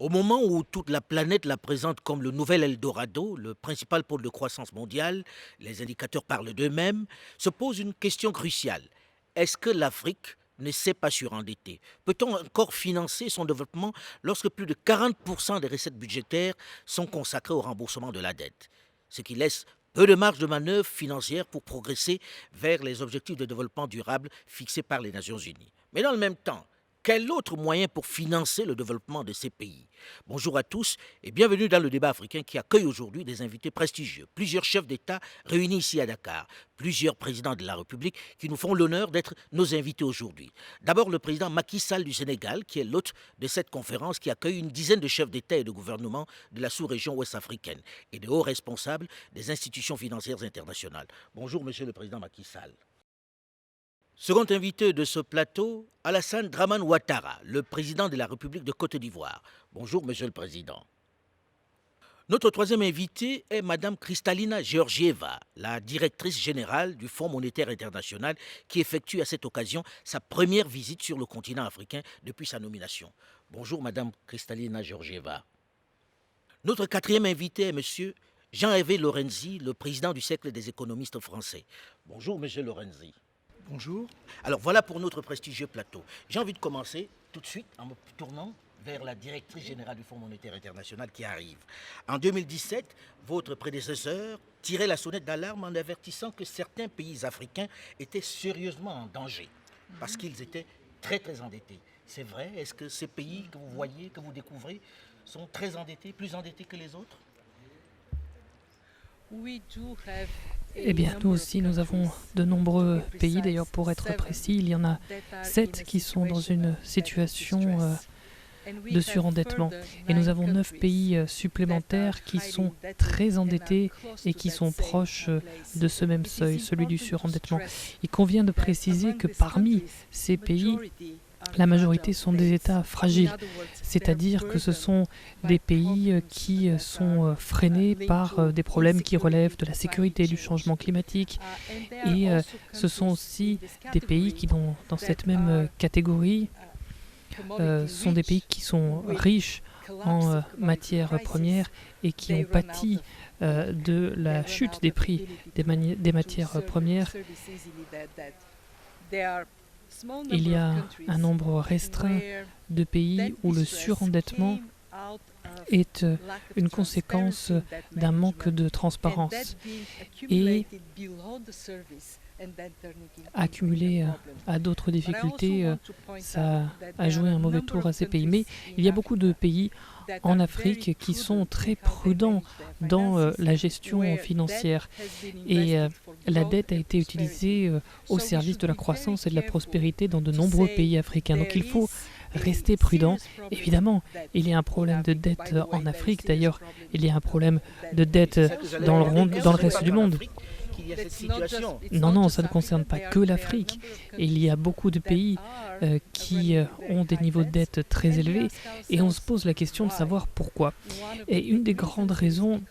Au moment où toute la planète la présente comme le nouvel Eldorado, le principal pôle de croissance mondiale, les indicateurs parlent d'eux-mêmes, se pose une question cruciale. Est-ce que l'Afrique ne s'est pas surendettée? Peut-on encore financer son développement lorsque plus de 40% des recettes budgétaires sont consacrées au remboursement de la dette? Ce qui laisse peu de marge de manœuvre financière pour progresser vers les objectifs de développement durable fixés par les Nations Unies. Mais dans le même temps, quel autre moyen pour financer le développement de ces pays? Bonjour à tous et bienvenue dans le débat africain qui accueille aujourd'hui des invités prestigieux. Plusieurs chefs d'État réunis ici à Dakar, plusieurs présidents de la République qui nous font l'honneur d'être nos invités aujourd'hui. D'abord le président Macky Sall du Sénégal qui est l'hôte de cette conférence qui accueille une dizaine de chefs d'État et de gouvernement de la sous-région ouest-africaine et de hauts responsables des institutions financières internationales. Bonjour monsieur le président Macky Sall. Second invité de ce plateau, Alassane Dramane Ouattara, le président de la République de Côte d'Ivoire. Bonjour, monsieur le président. Notre troisième invité est madame Kristalina Georgieva, la directrice générale du Fonds monétaire international, qui effectue à cette occasion sa première visite sur le continent africain depuis sa nomination. Bonjour, madame Kristalina Georgieva. Notre quatrième invité est monsieur Jean-Hervé Lorenzi, le président du Cercle des économistes français. Bonjour, monsieur Lorenzi. Bonjour. Alors voilà pour notre prestigieux plateau. J'ai envie de commencer tout de suite en me tournant vers la directrice générale du Fonds monétaire international qui arrive. En 2017, votre prédécesseur tirait la sonnette d'alarme en avertissant que certains pays africains étaient sérieusement en danger parce qu'ils étaient très très endettés. C'est vrai? Est-ce que ces pays que vous voyez, que vous découvrez, sont très endettés, plus endettés que les autres? Eh bien, nous aussi, nous avons de nombreux pays. D'ailleurs, pour être précis, il y en a 7 qui sont dans une situation de surendettement. Et nous avons 9 pays supplémentaires qui sont très endettés et qui sont proches de ce même seuil, celui du surendettement. Il convient de préciser que parmi ces pays, la majorité sont des États fragiles, c'est-à-dire que ce sont des pays qui sont freinés par des problèmes qui relèvent de la sécurité, du changement climatique. Et ce sont aussi des pays qui, dans cette même catégorie, sont des pays qui sont riches en matières premières et qui ont pâti de la chute des prix des matières premières. Il y a un nombre restreint de pays où le surendettement est une conséquence d'un manque de transparence et accumulé à d'autres difficultés, ça a joué un mauvais tour à ces pays. Mais il y a beaucoup de pays en Afrique qui sont très prudents dans la gestion financière et la dette a été utilisée au service de la croissance et de la prospérité dans de nombreux pays africains. Donc il faut rester prudent. Évidemment, il y a un problème de dette en Afrique. D'ailleurs, il y a un problème de dette dans le reste du monde. Non, ça ne concerne pas que l'Afrique. Il y a beaucoup de pays qui ont des niveaux de dette très élevés et on se pose la question de savoir pourquoi. Et une des grandes raisons,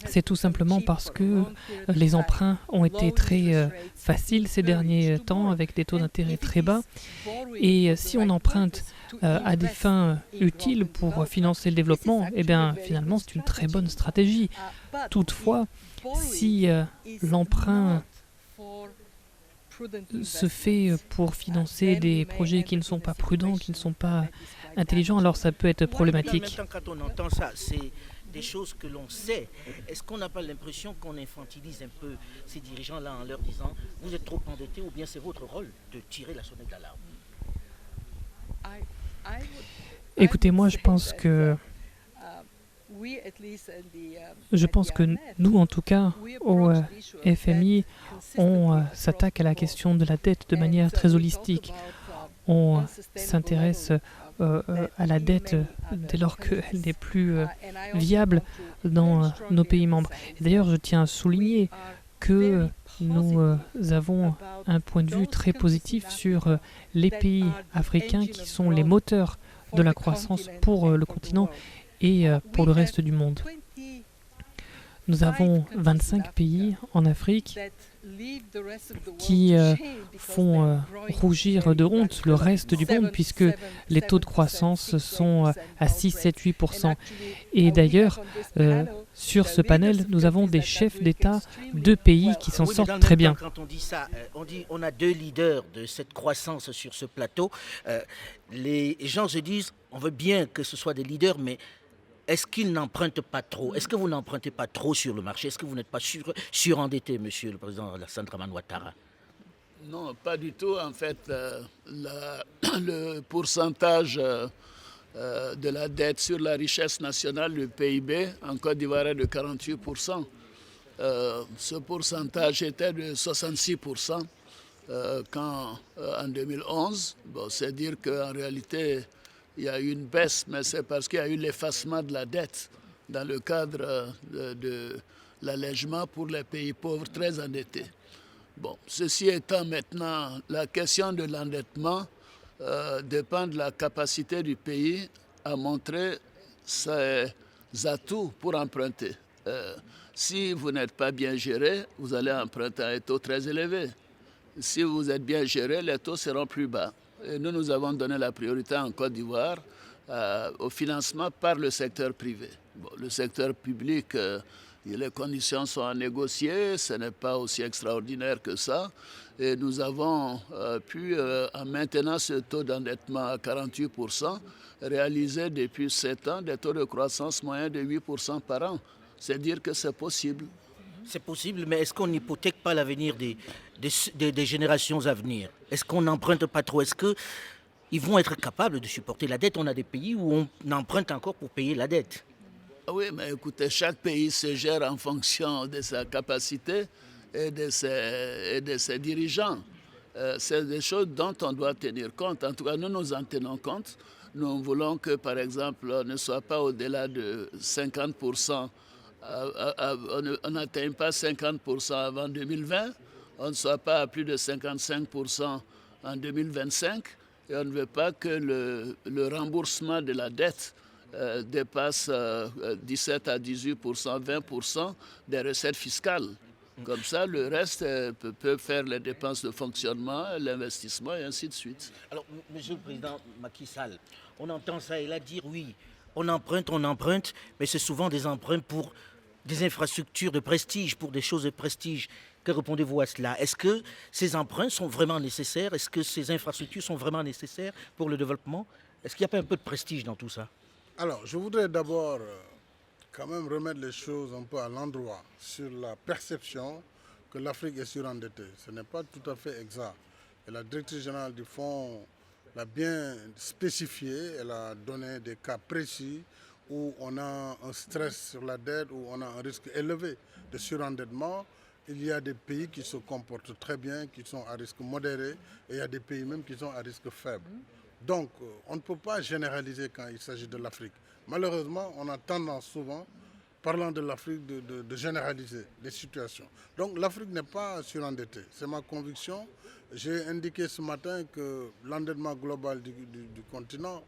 c'est tout simplement parce que les emprunts ont été très faciles ces derniers temps avec des taux d'intérêt très bas. Et si on emprunte à des fins utiles pour financer le développement, eh bien finalement c'est une très bonne stratégie. Toutefois, si l'emprunt se fait pour financer des projets qui ne sont pas prudents, qui ne sont pas intelligents, alors ça peut être problématique. En même temps, quand on entend ça, c'est des choses que l'on sait. Est-ce qu'on n'a pas l'impression qu'on infantilise un peu ces dirigeants-là en leur disant « vous êtes trop endettés » ou bien c'est votre rôle de tirer la sonnette d'alarme? Écoutez, moi je pense que nous, en tout cas, au FMI, on s'attaque à la question de la dette de manière très holistique. On s'intéresse à la dette dès lors qu'elle n'est plus viable dans nos pays membres. D'ailleurs, je tiens à souligner que nous avons un point de vue très positif sur les pays africains qui sont les moteurs de la croissance pour le continent et pour le reste du monde. Nous avons 25 pays en Afrique qui font rougir de honte le reste du monde puisque les taux de croissance sont à 6, 7, 8%. Et d'ailleurs, sur ce panel, nous avons des chefs d'État de pays qui s'en sortent très bien. Quand on dit ça, on a deux leaders de cette croissance sur ce plateau. Les gens se disent, on veut bien que ce soit des leaders, mais est-ce qu'ils n'empruntent pas trop? Est-ce que vous n'empruntez pas trop sur le marché? Est-ce que vous n'êtes pas surendetté, monsieur le président Alassane Dramane Ouattara? Non, pas du tout. En fait, le pourcentage de la dette sur la richesse nationale, le PIB, en Côte d'Ivoire est de 48%. Ce pourcentage était de 66% en 2011. Bon, c'est dire qu'en réalité, il y a eu une baisse, mais c'est parce qu'il y a eu l'effacement de la dette dans le cadre de l'allègement pour les pays pauvres très endettés. Bon, ceci étant maintenant, la question de l'endettement dépend de la capacité du pays à montrer ses atouts pour emprunter. Si vous n'êtes pas bien géré, vous allez emprunter à un taux très élevé. Si vous êtes bien géré, les taux seront plus bas. Et nous avons donné la priorité en Côte d'Ivoire au financement par le secteur privé. Bon, le secteur public, les conditions sont à négocier, ce n'est pas aussi extraordinaire que ça. Et nous avons pu, en maintenant ce taux d'endettement à 48%, réaliser depuis 7 ans des taux de croissance moyens de 8% par an. C'est dire que c'est possible. C'est possible, mais est-ce qu'on n'hypothèque pas l'avenir des générations à venir? Est-ce qu'on n'emprunte pas trop? Est-ce qu'ils vont être capables de supporter la dette? On a des pays où on emprunte encore pour payer la dette. Oui, mais écoutez, chaque pays se gère en fonction de sa capacité et de ses dirigeants. C'est des choses dont on doit tenir compte. En tout cas, nous en tenons compte. Nous voulons que, par exemple, on ne soit pas au-delà de 50%. On n'atteint pas 50% avant 2020. On ne soit pas à plus de 55% en 2025. Et on ne veut pas que le remboursement de la dette dépasse 17 à 18%, 20% des recettes fiscales. Comme ça, le reste peut faire les dépenses de fonctionnement, l'investissement et ainsi de suite. Alors, monsieur le président Macky Sall, on entend ça et là dire oui, on emprunte, mais c'est souvent des emprunts pour des infrastructures de prestige, pour des choses de prestige. Que répondez-vous à cela? Est-ce que ces emprunts sont vraiment nécessaires? Est-ce que ces infrastructures sont vraiment nécessaires pour le développement? Est-ce qu'il n'y a pas un peu de prestige dans tout ça? Alors, je voudrais d'abord quand même remettre les choses un peu à l'endroit sur la perception que l'Afrique est surendettée. Ce n'est pas tout à fait exact. Et la directrice générale du fonds l'a bien spécifié, elle a donné des cas précis où on a un stress sur la dette, où on a un risque élevé de surendettement. Il y a des pays qui se comportent très bien, qui sont à risque modéré, et il y a des pays même qui sont à risque faible. Donc, on ne peut pas généraliser quand il s'agit de l'Afrique. Malheureusement, on a tendance souvent, parlant de l'Afrique, de généraliser les situations. Donc, l'Afrique n'est pas surendettée. C'est ma conviction. J'ai indiqué ce matin que l'endettement global du continent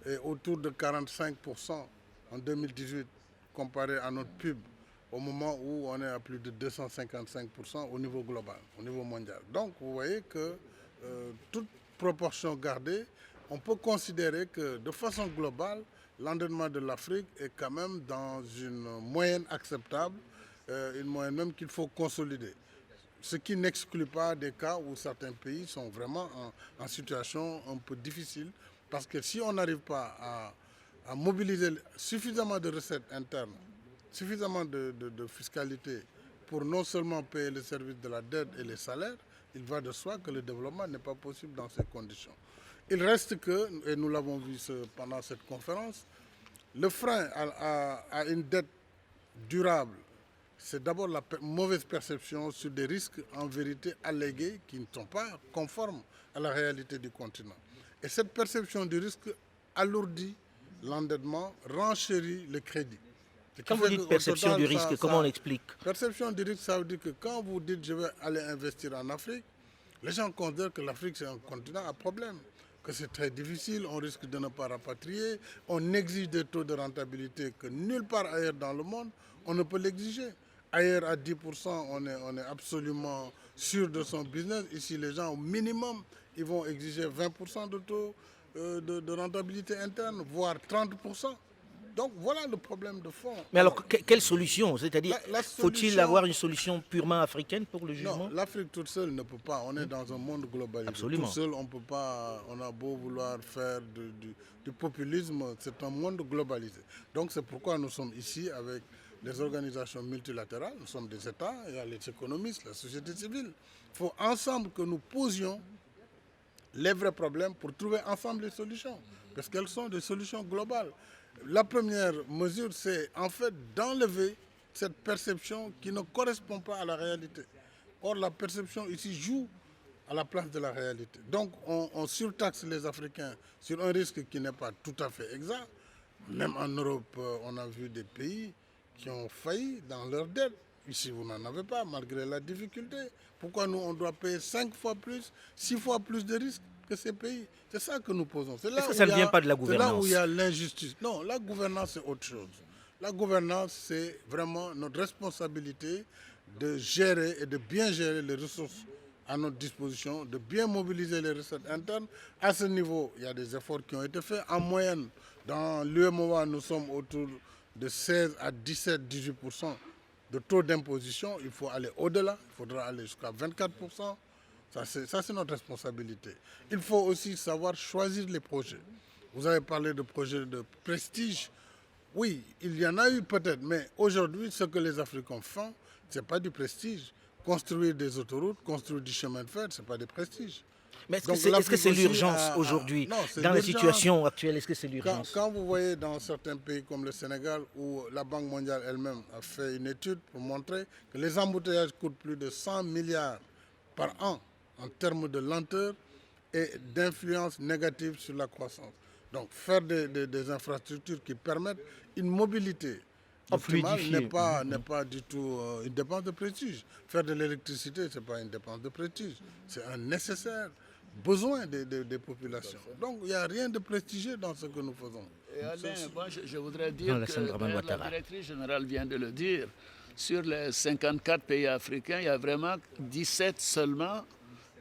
est autour de 45% en 2018, comparé à notre PIB, au moment où on est à plus de 255% au niveau global, au niveau mondial. Donc, vous voyez que toute proportion gardée, on peut considérer que de façon globale, l'endettement de l'Afrique est quand même dans une moyenne acceptable, une moyenne même qu'il faut consolider. Ce qui n'exclut pas des cas où certains pays sont vraiment en situation un peu difficile, parce que si on n'arrive pas à mobiliser suffisamment de recettes internes, suffisamment de fiscalité pour non seulement payer le service de la dette et les salaires, il va de soi que le développement n'est pas possible dans ces conditions. Il reste que, et nous l'avons vu pendant cette conférence, le frein à une dette durable, c'est d'abord la mauvaise perception sur des risques en vérité allégués qui ne sont pas conformes à la réalité du continent. Et cette perception du risque alourdit l'endettement, renchérit le crédit. Quand vous dites perception du risque, comment on l'explique? Perception du risque, ça veut dire que quand vous dites je vais aller investir en Afrique, les gens considèrent que l'Afrique c'est un continent à problème, que c'est très difficile, on risque de ne pas rapatrier, on exige des taux de rentabilité que nulle part ailleurs dans le monde, on ne peut l'exiger. Ailleurs, à 10%, on est absolument sûr de son business. Ici, les gens, au minimum, ils vont exiger 20% de taux de rentabilité interne, voire 30%. Donc voilà le problème de fond. Mais alors, quelle solution? C'est-à-dire, La faut-il solution- avoir une solution purement africaine pour le Non, jugement? l'Afrique toute seule ne peut pas. On est dans un monde globalisé. Absolument. Tout seul, on peut pas. On a beau vouloir faire du populisme, c'est un monde globalisé. Donc c'est pourquoi nous sommes ici avec les organisations multilatérales. Nous sommes des États, il y a les économistes, la société civile. Il faut ensemble que nous posions les vrais problèmes pour trouver ensemble les solutions. Parce qu'elles sont des solutions globales. La première mesure, c'est en fait d'enlever cette perception qui ne correspond pas à la réalité. Or, la perception ici joue à la place de la réalité. Donc, on surtaxe les Africains sur un risque qui n'est pas tout à fait exact. Même en Europe, on a vu des pays qui ont failli dans leurs dettes. Ici, vous n'en avez pas, malgré la difficulté. Pourquoi nous, on doit payer 5 fois plus, 6 fois plus de risques que ces pays? C'est ça que nous posons. Est-ce que ça ne vient pas de la C'est là où gouvernance? il y a l'injustice. Non, la gouvernance, c'est autre chose. La gouvernance, c'est vraiment notre responsabilité de gérer et de bien gérer les ressources à notre disposition, de bien mobiliser les recettes internes. À ce niveau, il y a des efforts qui ont été faits. En moyenne, dans l'UEMOA, nous sommes autour de 16 à 17, 18% de taux d'imposition. Il faut aller au-delà, il faudra aller jusqu'à 24%. Ça, c'est notre responsabilité. Il faut aussi savoir choisir les projets. Vous avez parlé de projets de prestige. Oui, il y en a eu peut-être, mais aujourd'hui, ce que les Africains font, ce n'est pas du prestige. Construire des autoroutes, construire du chemin de fer, ce n'est pas du prestige. Mais est-ce Donc, que c'est l'Afrique aussi l'urgence a- aujourd'hui? Non, c'est Dans la l'urgence. situation actuelle, est-ce que c'est l'urgence? Quand vous voyez dans certains pays comme le Sénégal, où la Banque mondiale elle-même a fait une étude pour montrer que les embouteillages coûtent plus de 100 milliards par an en termes de lenteur et d'influence négative sur la croissance. Donc faire des infrastructures qui permettent une mobilité optimale Fluidifier. n'est pas du tout une dépense de prestige. Faire de l'électricité, ce n'est pas une dépense de prestige. C'est un nécessaire besoin des populations. Donc il n'y a rien de prestigieux dans ce que nous faisons. Et Alain, moi, je voudrais dire Non, que Alassane Dramane la Ouattara. directrice générale vient de le dire. Sur les 54 pays africains, il y a vraiment 17 seulement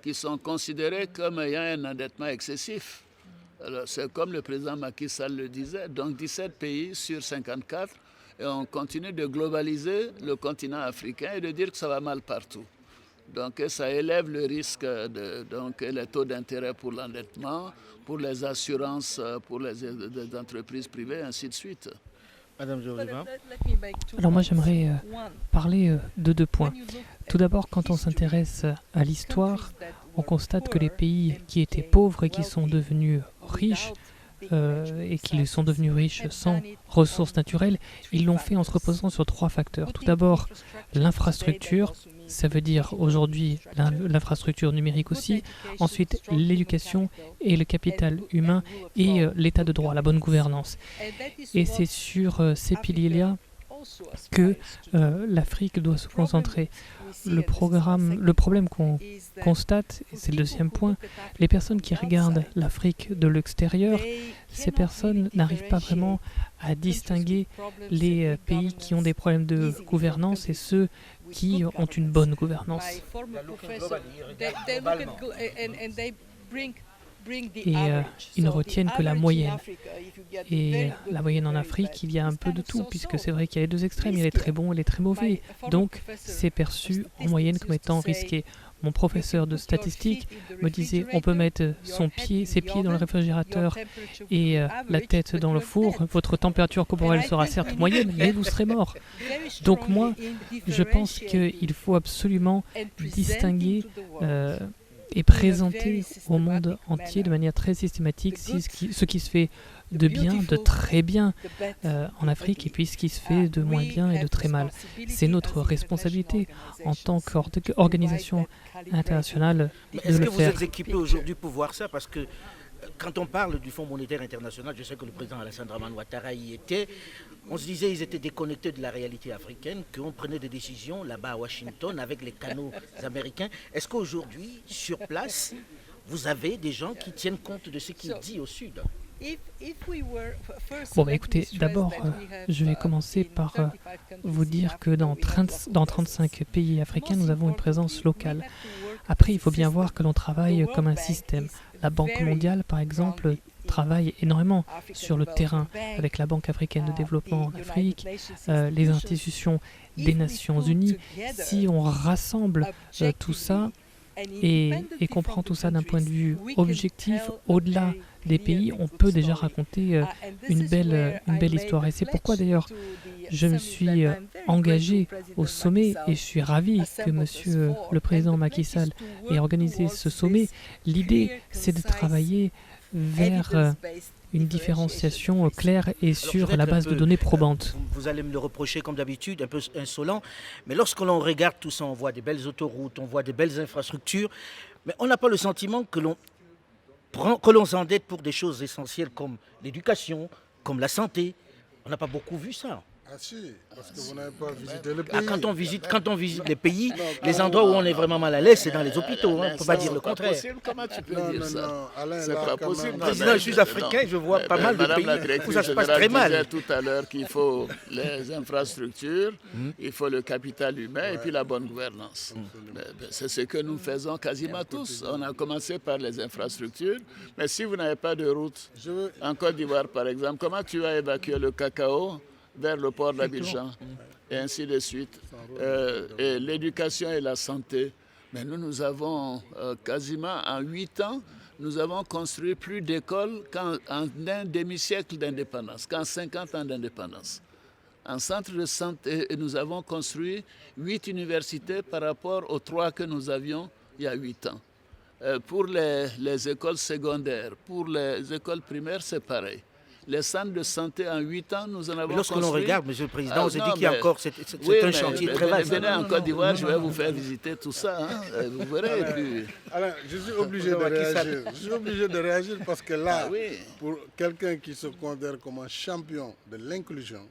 qui sont considérés comme ayant un endettement excessif. Alors, c'est comme le président Macky Sall le disait, donc 17 pays sur 54, et on continue de globaliser le continent africain et de dire que ça va mal partout. Donc ça élève le risque, donc les taux d'intérêt pour l'endettement, pour les assurances, pour les entreprises privées, ainsi de suite. Madame Joliva. Alors moi j'aimerais parler de deux points. Tout d'abord, quand on s'intéresse à l'histoire, on constate que les pays qui étaient pauvres et qui sont devenus riches, et qui sont devenus riches sans ressources naturelles, ils l'ont fait en se reposant sur trois facteurs. Tout d'abord, l'infrastructure, ça veut dire aujourd'hui l'infrastructure numérique aussi. Ensuite, l'éducation et le capital humain et l'état de droit, la bonne gouvernance. Et c'est sur ces piliers-là que l'Afrique doit se concentrer. Le problème qu'on constate, et c'est le deuxième point, les personnes qui regardent l'Afrique de l'extérieur, ces personnes n'arrivent pas vraiment à distinguer les pays qui ont des problèmes de gouvernance et ceux qui ont une bonne gouvernance. Et ils ne retiennent que la moyenne. Et la moyenne en Afrique, il y a un peu de tout, puisque c'est vrai qu'il y a les deux extrêmes, il y a les très bons et les très mauvais. Donc, c'est perçu en moyenne comme étant risqué. Mon professeur de statistique me disait on peut mettre ses pieds dans le réfrigérateur et la tête dans le four. Votre température corporelle sera certes moyenne, mais vous serez mort. Donc moi, je pense qu'il faut absolument distinguer et présenter au monde entier de manière très systématique ce qui se fait de bien, de très bien en Afrique et puis ce qui se fait de moins bien et de très mal. C'est notre responsabilité en tant qu'organisation internationale de Est-ce le que vous faire. êtes équipé aujourd'hui pour voir ça? Parce que quand on parle du Fonds monétaire international, je sais que le président Alassane Dramane Ouattara y était, on se disait qu'ils étaient déconnectés de la réalité africaine, qu'on prenait des décisions là-bas à Washington avec les canaux américains. Est-ce qu'aujourd'hui, sur place, vous avez des gens qui tiennent compte de ce qu'il dit au Sud? Bon, bah, écoutez, d'abord, je vais commencer par vous dire que dans 35 pays africains, nous avons une présence locale. Après, il faut bien voir que l'on travaille comme un système. La Banque mondiale, par exemple, travaille énormément sur le terrain avec la Banque africaine de développement en Afrique, les institutions des Nations Unies. Si on rassemble tout ça et qu'on prend tout ça d'un point de vue objectif, au-delà des pays, on peut déjà raconter une belle histoire. Et c'est pourquoi d'ailleurs je me suis engagé au sommet et je suis ravi que Monsieur le Président Macky Sall ait organisé ce sommet. L'idée, c'est de travailler vers une différenciation claire et sur la base de données probantes. Vous allez me le reprocher comme d'habitude, un peu insolent, mais lorsque l'on regarde tout ça, on voit des belles autoroutes, on voit des belles infrastructures, mais on n'a pas le sentiment que l'on s'endette pour des choses essentielles comme l'éducation, comme la santé. On n'a pas beaucoup vu ça. Ah si, parce que vous n'avez pas visité le pays. Quand on visite les pays, les endroits où on est vraiment mal à l'aise, c'est dans les hôpitaux. On ne peut pas dire le contraire. Comment tu peux dire ça? Non, Alain, C'est pas possible. Président, je suis africain, je vois pas mal de pays où ça se passe très mal. Je disais tout à l'heure qu'il faut les infrastructures, il faut le capital humain et puis la bonne gouvernance. C'est ce que nous faisons quasiment tous. On a commencé par les infrastructures, mais si vous n'avez pas de route, en Côte d'Ivoire par exemple, comment tu vas évacuer le cacao vers le port d'Abidjan, et ainsi de suite. Et l'éducation et la santé. Mais nous avons quasiment en 8 ans, nous avons construit plus d'écoles qu'en un demi-siècle d'indépendance, qu'en 50 ans d'indépendance. En centre de santé, nous avons construit 8 universités par rapport aux 3 que nous avions il y a 8 ans. Pour les écoles secondaires, pour les écoles primaires, c'est pareil. Les centres de santé en 8 ans, nous en avons Lorsque construit. l'on regarde, Monsieur le Président, on s'est dit qu'il y a encore c'est un chantier très vaste. Venez en Côte d'Ivoire, je vais vous faire visiter tout ça. Hein. Vous verrez. Alain, et puis... Alain, je suis obligé de réagir. Je suis obligé de réagir parce que là, pour quelqu'un qui se considère comme un champion de l'inclusion,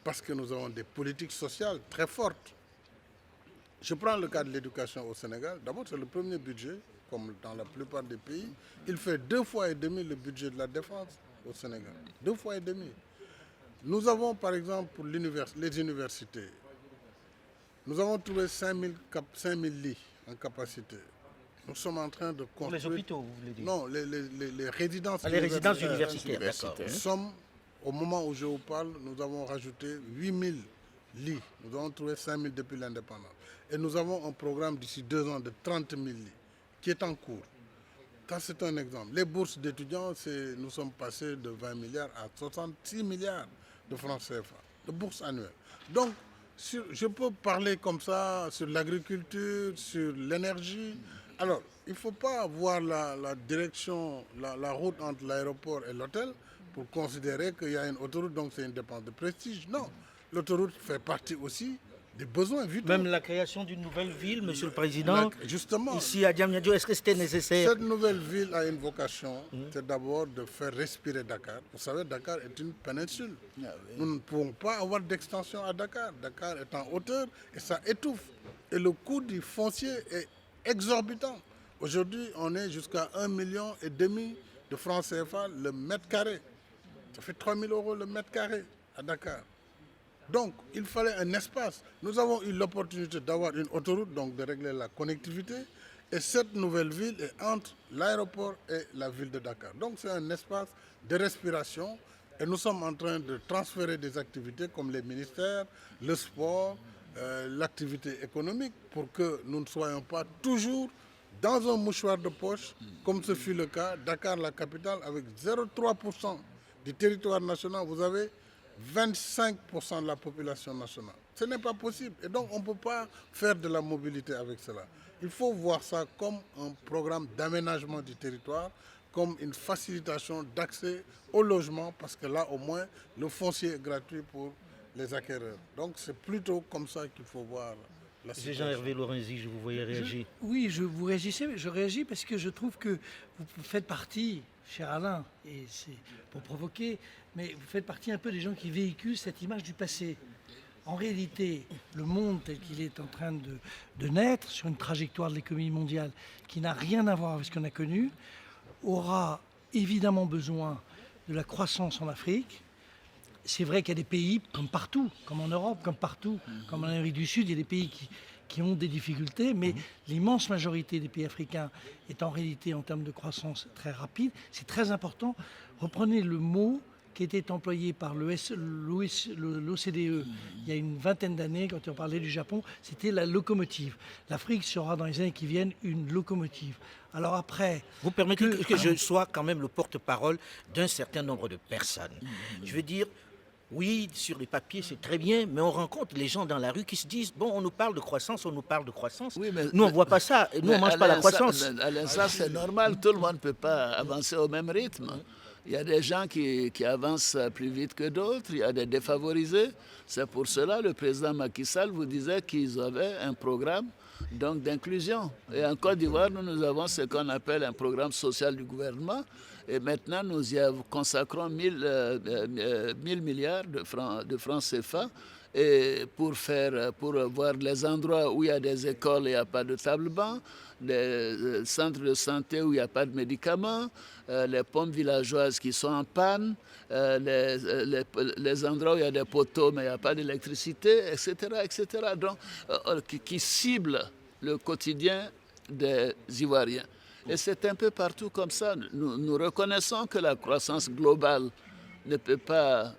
parce que nous avons des politiques sociales très fortes. Je prends le cas de l'éducation au Sénégal. D'abord, c'est le premier budget, comme dans la plupart des pays. Il fait 2,5 fois le budget de la défense au Sénégal. 2,5 fois. Nous avons par exemple pour les universités, nous avons trouvé 5 000 lits en capacité. Nous sommes en train de construire... Pour les hôpitaux, vous voulez dire? Non, les résidences les résidences universitaires, d'accord. Nous sommes, au moment où je vous parle, nous avons rajouté 8 000 lits. Nous avons trouvé 5 000 depuis l'indépendance. Et nous avons un programme d'ici 2 ans de 30 000 lits qui est en cours. Ça, c'est un exemple. Les bourses d'étudiants, nous sommes passés de 20 milliards à 66 milliards de francs CFA, de bourses annuelles. Donc, je peux parler comme ça sur l'agriculture, sur l'énergie. Alors, il ne faut pas voir la direction, la route entre l'aéroport et l'hôtel pour considérer qu'il y a une autoroute, donc c'est une dépense de prestige. Non, l'autoroute fait partie aussi des besoins vitaux. Même la création d'une nouvelle ville, Monsieur le Président, justement, ici à Diamniadio, est-ce que c'était nécessaire? Cette nouvelle ville a une vocation, c'est d'abord de faire respirer Dakar. Vous savez, Dakar est une péninsule. Nous ne pouvons pas avoir d'extension à Dakar. Dakar est en hauteur et ça étouffe. Et le coût du foncier est exorbitant. Aujourd'hui, on est jusqu'à 1,5 million de francs CFA le mètre carré. Ça fait 3 000 € le mètre carré à Dakar. Donc, il fallait un espace. Nous avons eu l'opportunité d'avoir une autoroute, donc de régler la connectivité. Et cette nouvelle ville est entre l'aéroport et la ville de Dakar. Donc, c'est un espace de respiration. Et nous sommes en train de transférer des activités comme les ministères, le sport, l'activité économique, pour que nous ne soyons pas toujours dans un mouchoir de poche, comme ce fut le cas. Dakar, la capitale, avec 0,3% du territoire national, vous avez 25% de la population nationale. Ce n'est pas possible. Et donc, on ne peut pas faire de la mobilité avec cela. Il faut voir ça comme un programme d'aménagement du territoire, comme une facilitation d'accès au logement, parce que là, au moins, le foncier est gratuit pour les acquéreurs. Donc, c'est plutôt comme ça qu'il faut voir la situation. Jean-Hervé Lorenzi, je vous voyais réagir. Oui, je réagis parce que je trouve que vous faites partie, cher Alain, et c'est pour provoquer, mais vous faites partie un peu des gens qui véhiculent cette image du passé. En réalité, le monde tel qu'il est en train de naître, sur une trajectoire de l'économie mondiale qui n'a rien à voir avec ce qu'on a connu, aura évidemment besoin de la croissance en Afrique. C'est vrai qu'il y a des pays, comme partout, comme en Europe, comme partout, comme en Amérique du Sud, il y a des pays qui ont des difficultés, mais l'immense majorité des pays africains est en réalité, en termes de croissance, très rapide. C'est très important. Reprenez le mot qui était employé par l'OCDE il y a une vingtaine d'années, quand on parlait du Japon, c'était la locomotive. L'Afrique sera dans les années qui viennent une locomotive. Alors après... Vous permettez que je sois quand même le porte-parole d'un certain nombre de personnes. Je veux dire, oui, sur les papiers, c'est très bien, mais on rencontre les gens dans la rue qui se disent, bon, on nous parle de croissance, on nous parle de croissance. Oui, nous, on ne voit pas ça. Nous, on ne mange pas la croissance. Alain, ça, c'est normal. Tout le monde ne peut pas avancer au même rythme. Il y a des gens qui avancent plus vite que d'autres, il y a des défavorisés. C'est pour cela que le président Macky Sall vous disait qu'ils avaient un programme donc d'inclusion. Et en Côte d'Ivoire, nous avons ce qu'on appelle un programme social du gouvernement. Et maintenant, nous y consacrons 1000 milliards de francs CFA et pour voir les endroits où il y a des écoles et il n'y a pas de table-banc, des centres de santé où il n'y a pas de médicaments, les pompes villageoises qui sont en panne, les endroits où il y a des poteaux mais il n'y a pas d'électricité, etc., etc. Donc, qui ciblent le quotidien des Ivoiriens. Et c'est un peu partout comme ça. Nous reconnaissons que la croissance globale ne peut pas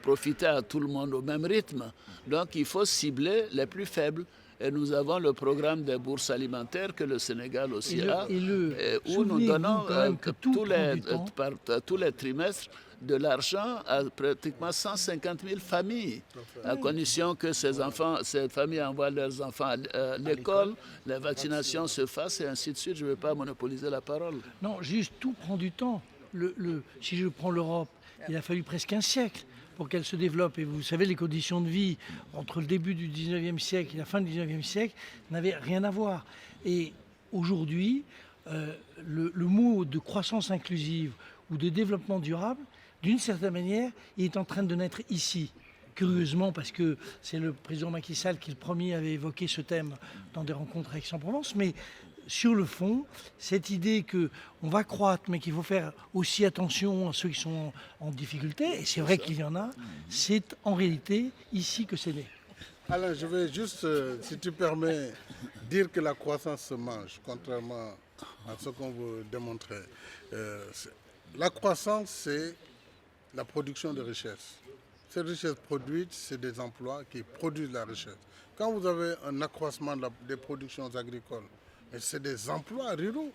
profiter à tout le monde au même rythme. Donc il faut cibler les plus faibles. Et nous avons le programme des bourses alimentaires que le Sénégal aussi a, où nous donnons tous les trimestres de l'argent à pratiquement 150 000 familles, à condition que ces familles envoient leurs enfants à l'école, les vaccinations se fassent et ainsi de suite. Je ne veux pas monopoliser la parole. Non, juste tout prend du temps. Si je prends l'Europe, il a fallu presque un siècle pour qu'elle se développe. Et vous savez, les conditions de vie entre le début du 19e siècle et la fin du 19e siècle n'avaient rien à voir. Et aujourd'hui, le mot de croissance inclusive ou de développement durable, d'une certaine manière, il est en train de naître ici. Curieusement, parce que c'est le président Macky Sall qui, le premier, avait évoqué ce thème dans des rencontres avec Aix-en-Provence. Mais sur le fond, cette idée qu'on va croître, mais qu'il faut faire aussi attention à ceux qui sont en difficulté, et c'est vrai qu'il y en a, c'est en réalité ici que c'est né. Alain, je vais juste, si tu permets, dire que la croissance se mange, contrairement à ce qu'on veut démontrer. La croissance, c'est la production de richesses. Ces richesses produites, c'est des emplois qui produisent la richesse. Quand vous avez un accroissement des productions agricoles, c'est des emplois ruraux,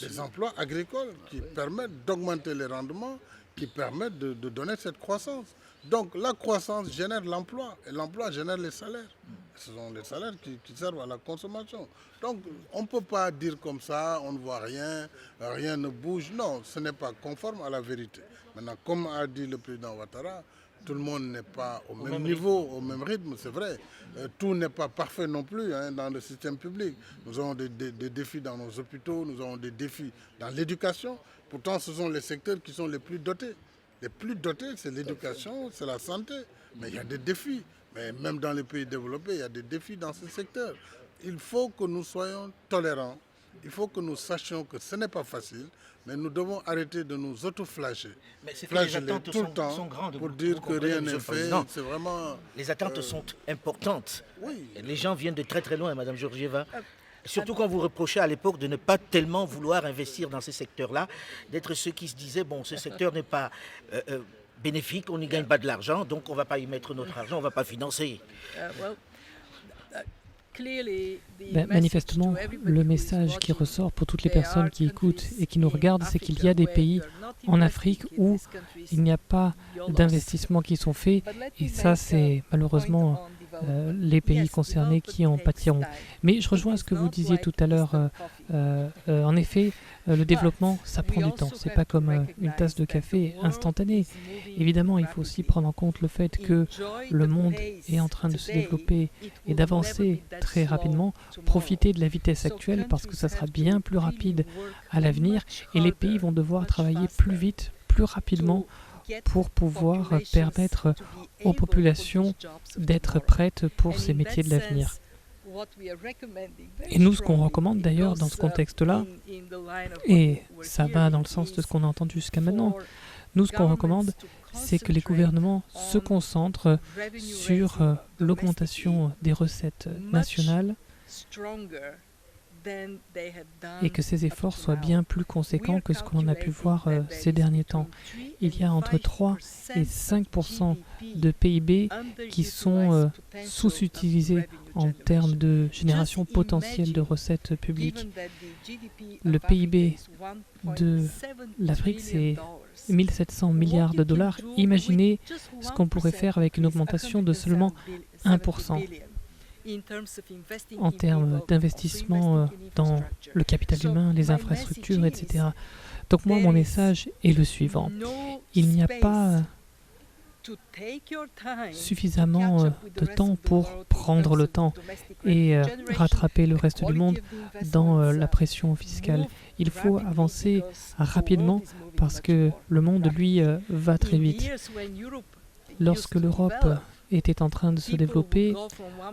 des emplois agricoles qui permettent d'augmenter les rendements, qui permettent de donner cette croissance. Donc la croissance génère l'emploi et l'emploi génère les salaires. Ce sont les salaires qui servent à la consommation. Donc on ne peut pas dire comme ça, on ne voit rien, rien ne bouge. Non, ce n'est pas conforme à la vérité. Maintenant, comme a dit le président Ouattara, tout le monde n'est pas au même niveau, au même rythme, c'est vrai. Tout n'est pas parfait non plus dans le système public. Nous avons des défis dans nos hôpitaux, nous avons des défis dans l'éducation. Pourtant, ce sont les secteurs qui sont les plus dotés. Les plus dotés, c'est l'éducation, c'est la santé. Mais il y a des défis. Mais même dans les pays développés, il y a des défis dans ce secteur. Il faut que nous soyons tolérants. Il faut que nous sachions que ce n'est pas facile, mais nous devons arrêter de nous auto-flageller. Mais c'est que les attentes sont grandes. Pour dire que rien n'est fait, c'est vraiment... Les attentes sont importantes. Oui. Les gens viennent de très très loin, Madame Georgieva. Surtout quand vous reprochez à l'époque de ne pas tellement vouloir investir dans ces secteurs-là, d'être ceux qui se disaient, bon, ce secteur n'est pas bénéfique, on n'y gagne pas de l'argent, donc on ne va pas y mettre notre argent, on ne va pas financer. Manifestement, le message qui ressort pour toutes les personnes qui écoutent et qui nous regardent, c'est qu'il y a des pays en Afrique où il n'y a pas d'investissements qui sont faits, et ça, c'est malheureusement les pays concernés qui en pâtiront. Mais je rejoins ce que vous disiez tout à l'heure. En effet, le développement, ça prend du temps. C'est pas comme une tasse de café instantanée. Évidemment, il faut aussi prendre en compte le fait que le monde est en train de se développer et d'avancer très rapidement. Profiter de la vitesse actuelle parce que ça sera bien plus rapide à l'avenir et les pays vont devoir travailler plus vite, plus rapidement pour pouvoir permettre aux populations d'être prêtes pour ces métiers de l'avenir. Et nous, ce qu'on recommande d'ailleurs dans ce contexte-là, et ça va dans le sens de ce qu'on a entendu jusqu'à maintenant, Nous, ce qu'on recommande, c'est que les gouvernements se concentrent sur l'augmentation des recettes nationales et que ces efforts soient bien plus conséquents que ce que l'on a pu voir ces derniers temps. Il y a entre 3 et 5% de PIB qui sont sous-utilisés en termes de génération potentielle de recettes publiques. Le PIB de l'Afrique, c'est 1 700 milliards de dollars. Imaginez ce qu'on pourrait faire avec une augmentation de seulement 1%. En termes d'investissement dans le capital humain, les infrastructures, etc. Donc moi, mon message est le suivant. Il n'y a pas suffisamment de temps pour prendre le temps et rattraper le reste du monde dans la pression fiscale. Il faut avancer rapidement parce que le monde, lui, va très vite. Lorsque l'Europe était en train de se développer,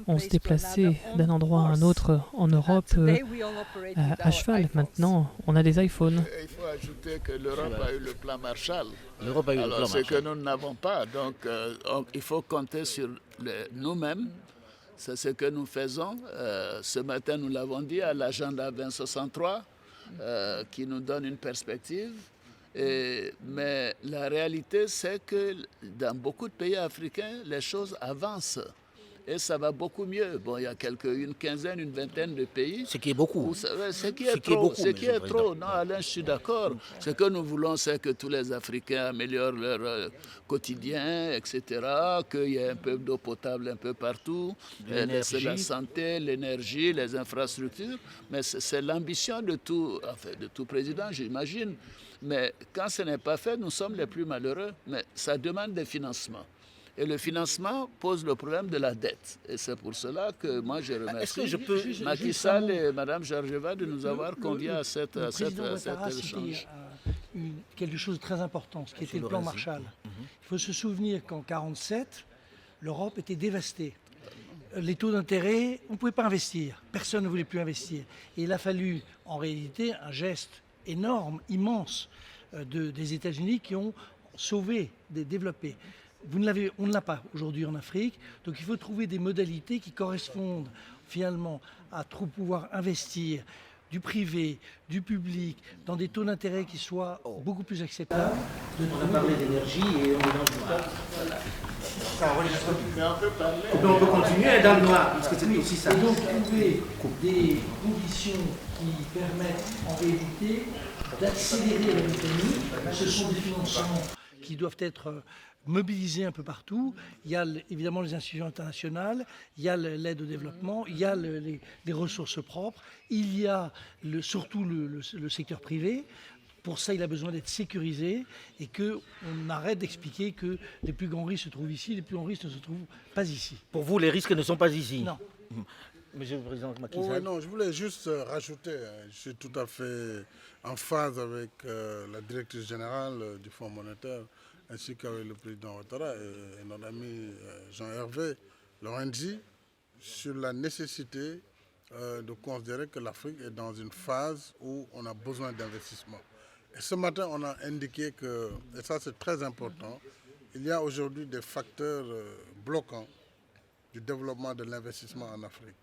on se déplaçait d'un endroit à un autre en Europe à cheval. Maintenant, on a des iPhones. Il faut ajouter que l'Europe a eu le plan Marshall. L'Europe a eu le plan C'est que Marshall. nous n'avons pas. Donc, il faut compter sur nous-mêmes. C'est ce que nous faisons. Ce matin, nous l'avons dit à l'agenda 2063, qui nous donne une perspective. Mais la réalité, c'est que dans beaucoup de pays africains, les choses avancent. Et ça va beaucoup mieux. Bon, il y a une quinzaine, une vingtaine de pays. Ce qui est beaucoup. Ce qui est trop. Ce qui est trop. Non, Alain, je suis d'accord. Ce que nous voulons, c'est que tous les Africains améliorent leur quotidien, etc. Qu'il y ait un peu d'eau potable un peu partout. C'est la santé, l'énergie, les infrastructures. Mais c'est l'ambition de tout président, j'imagine. Mais quand ce n'est pas fait, nous sommes les plus malheureux. Mais ça demande des financements. Et le financement pose le problème de la dette. Et c'est pour cela que moi je remercie Macky Sall et Mme Georgieva de nous avoir conviés à cet échange. Quelque chose de très important, ce qui était le plan Marshall. Il faut se souvenir qu'en 1947, l'Europe était dévastée. Les taux d'intérêt, on ne pouvait pas investir. Personne ne voulait plus investir. Et il a fallu, en réalité, un geste énorme, immense, des États-Unis qui ont sauvé, développé. On ne l'a pas aujourd'hui en Afrique, donc il faut trouver des modalités qui correspondent finalement à pouvoir investir du privé, du public, dans des taux d'intérêt qui soient beaucoup plus acceptables. On a parlé d'énergie et on est dans le noir. On peut continuer dans le noir, parce que c'est aussi ça. Et donc trouver des conditions qui permettent en réalité d'accélérer la mécanique. Ce sont des financements qui doivent être mobilisés un peu partout. Il y a évidemment les institutions internationales, il y a l'aide au développement, il y a les ressources propres, il y a surtout le secteur privé. Pour ça, il a besoin d'être sécurisé et qu'on arrête d'expliquer que les plus grands risques se trouvent ici, les plus grands risques ne se trouvent pas ici. Pour vous, les risques ne sont pas ici. Non. Monsieur le Président Macky Oui, Sall. non, je voulais juste rajouter, je suis tout à fait en phase avec la directrice générale du Fonds monétaire, ainsi qu'avec le président Ouattara et notre ami Jean-Hervé Lorenzi, sur la nécessité de considérer que l'Afrique est dans une phase où on a besoin d'investissement. Et ce matin, on a indiqué que, et ça c'est très important, il y a aujourd'hui des facteurs bloquants du développement de l'investissement en Afrique.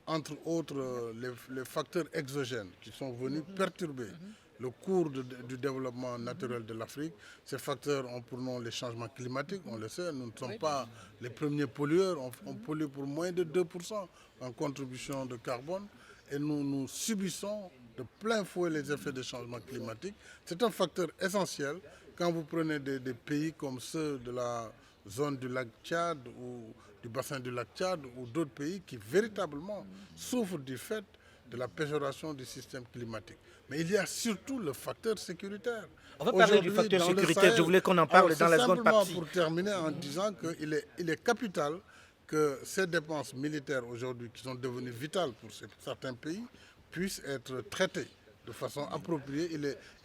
Entre autres, les facteurs exogènes qui sont venus perturber le cours du développement naturel de l'Afrique. Ces facteurs ont pour nom les changements climatiques, on le sait, nous ne sommes pas les premiers pollueurs, on pollue pour moins de 2% en contribution de carbone et nous subissons de plein fouet les effets des changements climatiques. C'est un facteur essentiel quand vous prenez des pays comme ceux de la zone du lac Tchad ou du bassin du lac Tchad ou d'autres pays qui véritablement souffrent du fait de la péjoration du système climatique. Mais il y a surtout le facteur sécuritaire. On va parler du facteur sécuritaire, je voulais qu'on en parle dans la seconde partie. Pour terminer en disant qu'il est capital que ces dépenses militaires aujourd'hui, qui sont devenues vitales pour certains pays, puissent être traitées de façon appropriée.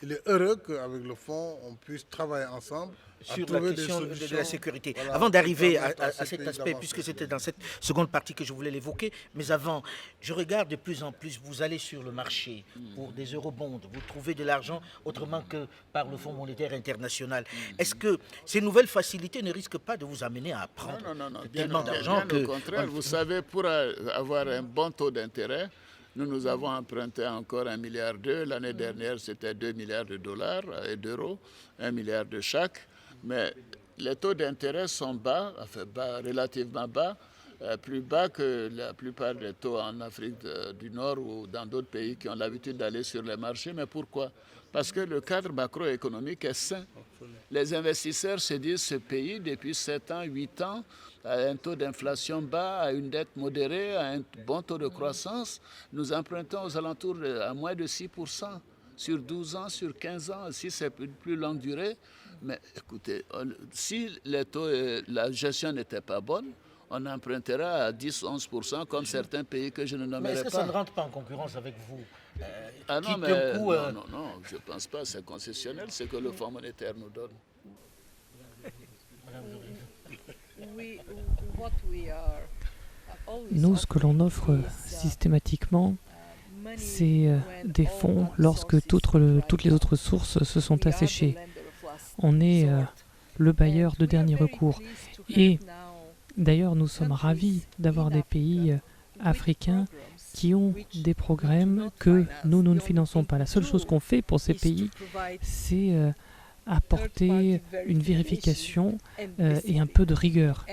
Il est heureux qu'avec le fonds, on puisse travailler ensemble sur la question de la sécurité. Voilà, avant d'arriver à cet aspect, puisque c'était dans cette seconde partie que je voulais l'évoquer, mais avant, je regarde de plus en plus, vous allez sur le marché pour des eurobonds, vous trouvez de l'argent autrement que par le Fonds monétaire international. Est-ce que ces nouvelles facilités ne risquent pas de vous amener à prendre tellement d'argent que... Au contraire, vous savez, pour avoir un bon taux d'intérêt, nous avons emprunté encore 1,2 milliard. L'année dernière, c'était 2 milliards de dollars et d'euros, 1 milliard de chaque. Mais les taux d'intérêt sont bas, relativement bas, plus bas que la plupart des taux en Afrique du Nord ou dans d'autres pays qui ont l'habitude d'aller sur les marchés. Mais pourquoi? Parce que le cadre macroéconomique est sain. Les investisseurs se disent ce pays, depuis 7 ans, 8 ans, a un taux d'inflation bas, a une dette modérée, a un bon taux de croissance. Nous empruntons aux alentours à moins de 6%. Sur 12 ans, sur 15 ans, si c'est une plus longue durée. Mais écoutez, si les taux, la gestion n'était pas bonne, on empruntera à 10-11% comme certains pays que je ne nommerai pas. Mais est-ce que ça ne rentre pas en concurrence avec vous non, je ne pense pas. C'est concessionnel, c'est que le Fonds monétaire nous donne. Nous, ce que l'on offre systématiquement, c'est des fonds lorsque toutes les autres sources se sont asséchées. On est le bailleur de dernier recours. Et d'ailleurs, nous sommes ravis d'avoir des pays africains qui ont des programmes que nous ne finançons pas. La seule chose qu'on fait pour ces pays, c'est apporter une vérification et un peu de rigueur.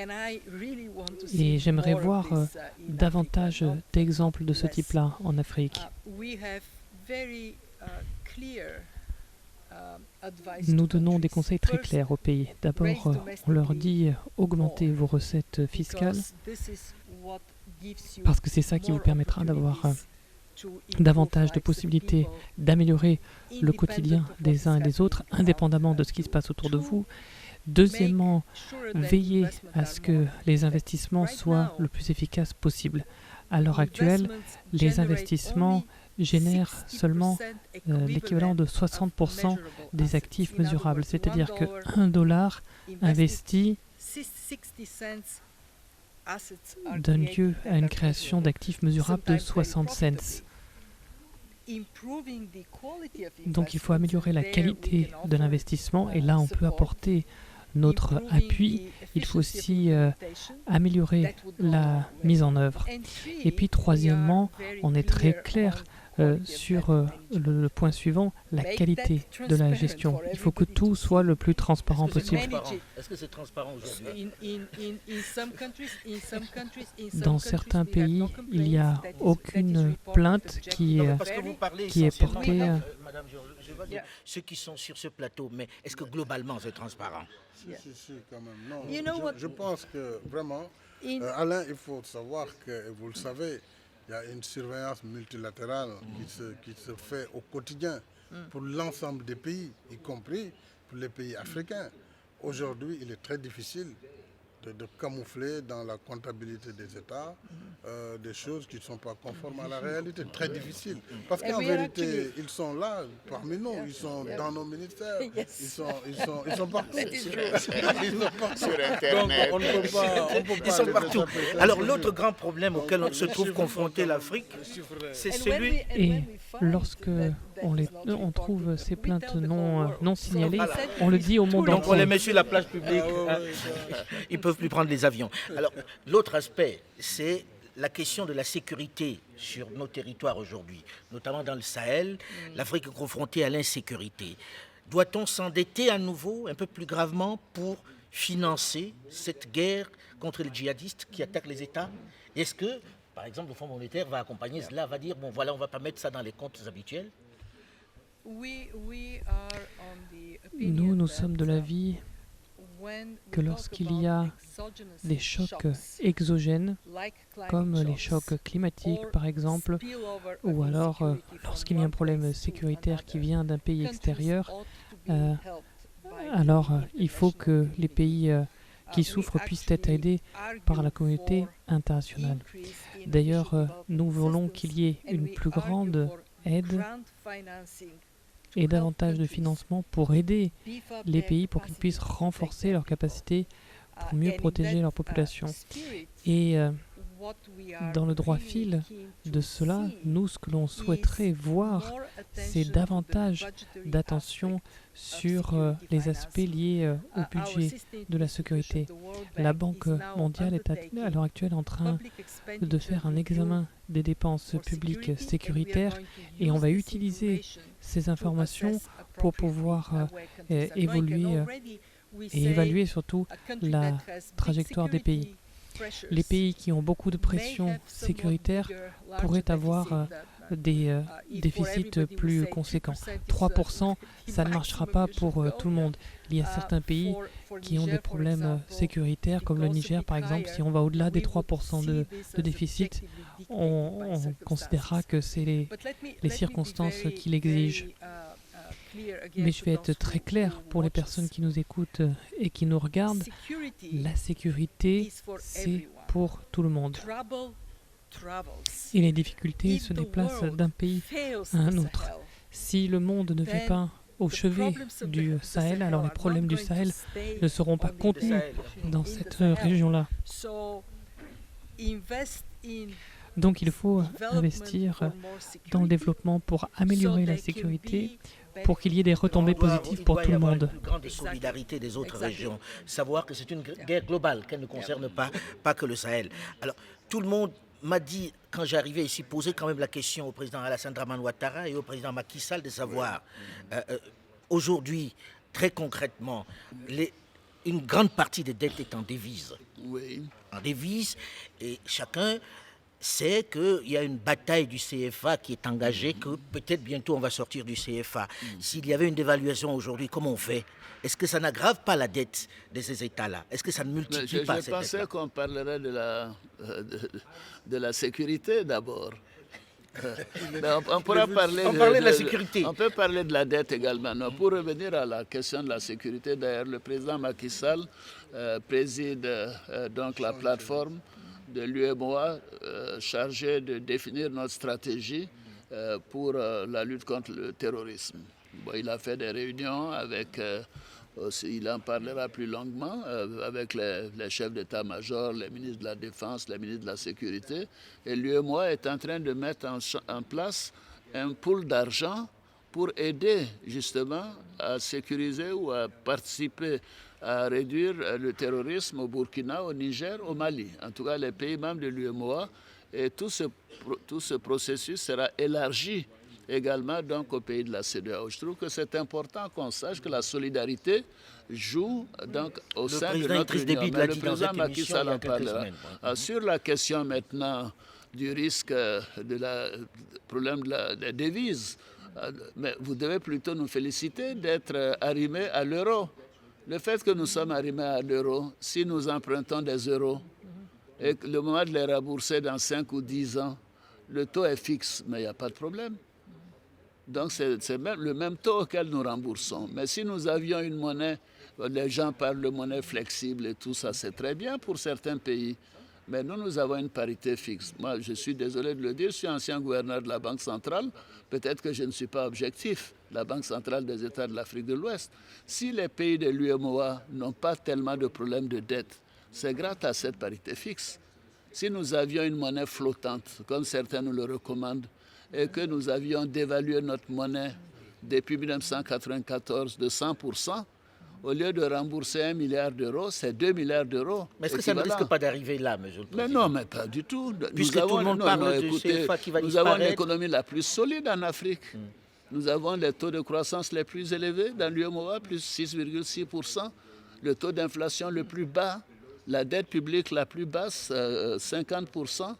Et j'aimerais voir davantage d'exemples de ce type-là en Afrique. Nous donnons des conseils très clairs aux pays. D'abord, on leur dit augmentez vos recettes fiscales parce que c'est ça qui vous permettra d'avoir davantage de possibilités d'améliorer le quotidien des uns et des autres, indépendamment de ce qui se passe autour de vous. Deuxièmement, veillez à ce que les investissements soient le plus efficaces possible. À l'heure actuelle, les investissements génèrent seulement l'équivalent de 60% des actifs mesurables, c'est-à-dire que $1 investi donne lieu à une création d'actifs mesurables de 60 cents. Donc il faut améliorer la qualité de l'investissement et là on peut apporter notre appui. Il faut aussi améliorer la mise en œuvre. Et puis troisièmement, on est très clair sur le point suivant, la qualité de la gestion. Il faut que tout soit le plus transparent possible. Est-ce que c'est transparent aujourd'hui? Dans certains pays, il n'y a aucune plainte qui est portée. Madame, je vois ceux qui sont sur ce plateau, mais est-ce que globalement c'est transparent? Si, quand même. Non, je pense que vraiment, Alain, il faut savoir que, et vous le savez, il y a une surveillance multilatérale qui se fait au quotidien pour l'ensemble des pays, y compris pour les pays africains. Aujourd'hui, il est très difficile de camoufler dans la comptabilité des États des choses qui ne sont pas conformes à la réalité. Très difficile. Parce qu'en vérité, ils sont là parmi nous, ils sont dans nos ministères, ils sont partout. Sur Internet. Donc, on ne peut pas Ils sont partout. Alors l'autre grand problème auquel se trouve confrontée l'Afrique, c'est celui... Et lorsque on trouve ces plaintes non signalées, on le dit au monde Donc on entier. les met sur la plage publique. Ils ne peuvent plus prendre les avions. Alors l'autre aspect, c'est la question de la sécurité sur nos territoires aujourd'hui, notamment dans le Sahel. L'Afrique est confrontée à l'insécurité. Doit-on s'endetter à nouveau, un peu plus gravement, pour financer cette guerre contre les djihadistes qui attaquent les États? Est-ce que, par exemple, le Fonds monétaire va accompagner cela, va dire, bon voilà, on ne va pas mettre ça dans les comptes habituels? Nous sommes de l'avis que lorsqu'il y a des chocs exogènes, comme les chocs climatiques par exemple, ou alors lorsqu'il y a un problème sécuritaire qui vient d'un pays extérieur, alors il faut que les pays qui souffrent puissent être aidés par la communauté internationale. D'ailleurs, nous voulons qu'il y ait une plus grande aide et davantage de financement pour aider les pays pour qu'ils puissent renforcer leur capacité pour mieux protéger leur population. Et dans le droit fil de cela, nous, ce que l'on souhaiterait voir, c'est davantage d'attention sur les aspects liés au budget de la sécurité. La Banque mondiale est à l'heure actuelle en train de faire un examen des dépenses publiques sécuritaires et on va utiliser ces informations pour pouvoir évoluer et évaluer surtout la trajectoire des pays. Les pays qui ont beaucoup de pression sécuritaire pourraient avoir des déficits plus conséquents. 3%, ça ne marchera pas pour tout le monde. Il y a certains pays qui ont des problèmes sécuritaires, comme le Niger par exemple. Si on va au-delà des 3% de déficit, on considérera que c'est les circonstances qui l'exigent. Mais je vais être très clair pour les personnes qui nous écoutent et qui nous regardent. La sécurité, c'est pour tout le monde. Et les difficultés se déplacent d'un pays à un autre. Si le monde ne vit pas au chevet du Sahel, alors les problèmes du Sahel ne seront pas contenus dans cette région-là. Donc il faut investir dans le développement pour améliorer la sécurité, pour qu'il y ait des retombées positives pour tout le monde. Une plus grande solidarité des autres régions, savoir que c'est une guerre globale, qu'elle ne concerne pas que le Sahel. Alors, tout le monde m'a dit, quand j'arrivais ici, poser quand même la question au président Alassane Dramane Ouattara et au président Macky Sall de savoir, aujourd'hui, très concrètement, une grande partie des dettes est en devise. Oui. En devise, et chacun sait qu'il y a une bataille du CFA qui est engagée, que peut-être bientôt on va sortir du CFA. S'il y avait une dévaluation aujourd'hui, comment on fait? Est-ce que ça n'aggrave pas la dette de ces États-là? Est-ce que ça ne multiplie pas cette dette? Je pensais qu'on parlerait de la sécurité d'abord. On pourra parler de la sécurité. On peut parler de la dette également. Non, pour revenir à la question de la sécurité, d'ailleurs, le président Macky Sall préside donc la plateforme de l'UEMOA chargée de définir notre stratégie pour la lutte contre le terrorisme. Bon, il a fait des réunions avec, il en parlera plus longuement, avec les chefs d'état-major, les ministres de la Défense, les ministres de la Sécurité. Et l'UEMOA est en train de mettre en place un pool d'argent pour aider justement à sécuriser ou à participer à réduire le terrorisme au Burkina, au Niger, au Mali. En tout cas, les pays membres de l'UEMOA. Et tout ce processus sera élargi également donc aux pays de la CEDEAO. Je trouve que c'est important qu'on sache que la solidarité joue donc au sein de notre Union. Mais le président Macky Sall en parlera. Sur la question maintenant du risque problème des devises, mais vous devez plutôt nous féliciter d'être arrimés à l'euro. Le fait que nous sommes arrimés à l'euro, si nous empruntons des euros, et que le moment de les rembourser dans 5 ou 10 ans, le taux est fixe, mais il n'y a pas de problème. Donc c'est même le même taux auquel nous remboursons. Mais si nous avions une monnaie, les gens parlent de monnaie flexible et tout ça, c'est très bien pour certains pays. Mais nous avons une parité fixe. Moi, je suis désolé de le dire, je suis ancien gouverneur de la Banque centrale. Peut-être que je ne suis pas objectif, la Banque centrale des États de l'Afrique de l'Ouest. Si les pays de l'UEMOA n'ont pas tellement de problèmes de dette, c'est grâce à cette parité fixe. Si nous avions une monnaie flottante, comme certains nous le recommandent, et que nous avions dévalué notre monnaie depuis 1994 de 100%, au lieu de rembourser 1 milliard d'euros, c'est 2 milliards d'euros. Mais est-ce que ça ne risque pas d'arriver là, monsieur le Président? Mais non, mais pas du tout. Puisque tout le monde parle du CFA qui va disparaître. Nous avons l'économie la plus solide en Afrique. Nous avons les taux de croissance les plus élevés dans l'UEMOA, plus 6,6%. Le taux d'inflation le plus bas. La dette publique la plus basse, 50%